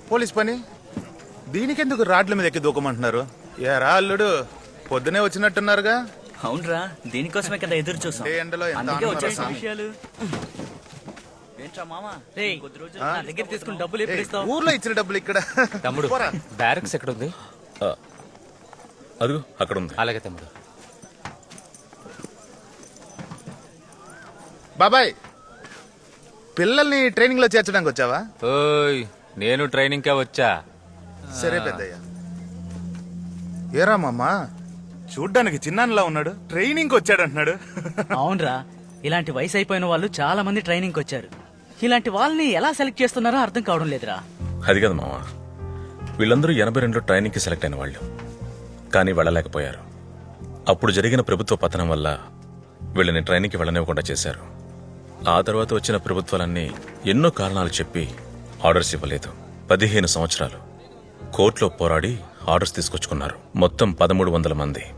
Police పని దీనికెందుకు రాడ్ల మీద ఎక్కి దూకమంటున్నారు? ఏరా అల్లుడు, పొద్దునే వచ్చినట్టున్నారుగా? అవునరా, దీనికోసమే కదా ఎదురు చూసాం. ఏ ఎండలో ఎంత అందుకే ఆనందం వచ్చేసిన రా. విషయాలు. ఏంట్రా మామ, రేయ్, కొద్ది రోజులు నా దగ్గర తీసుకున్న డబ్బులు ఎప్పుడు ఏయ్, ఇస్తావు? ఊర్లో ఇచ్చిన డబ్బులు ఇక్కడ. తమ్ముడు పోరా. బ్యారక్స్ ఎక్కడుంది? అదిగో అక్కడ ఉంది. అలాగే తమ్ముడు. బాబాయ్, పిల్లల్ని ట్రైనింగ్ లో చేర్చడానికి వచ్చావా? ఓయ్, నేను ట్రైనింగ్ కే వచ్చా. సరే పెద్దయ్య. ఏరా మామ, చూడ్డానికి చిన్నాన్నలా ఉన్నాడు, ట్రైనింగ్ వచ్చాడంటున్నాడు. అవునరా, ఇలాంటి వయసు అయిపోయిన వాళ్ళు చాలా మంది ట్రైనింగ్ వచ్చారు. ఇలాంటి వాళ్ళని ఎలా సెలెక్ట్ చేస్తున్నారో అర్థం కావడం లేదురా. అది కదా మామ, వీళ్ళందరూ 82లో ట్రైనింగ్కి సెలెక్ట్ అయిన వాళ్ళు, కానీ వెళ్ళలేకపోయారు. అప్పుడు జరిగిన ప్రభుత్వ పతనం వల్ల వీళ్ళని ట్రైనింగ్కి వెళ్ళనివ్వకుండా చేశారు. ఆ తర్వాత వచ్చిన ప్రభుత్వాలన్నీ ఎన్నో కారణాలు చెప్పి ఆర్డర్స్ ఇవ్వలేదు. 15 సంవత్సరాలు కోర్టులో పోరాడి ఆర్డర్స్ తీసుకొచ్చుకున్నారు. మొత్తం 1300 మంది.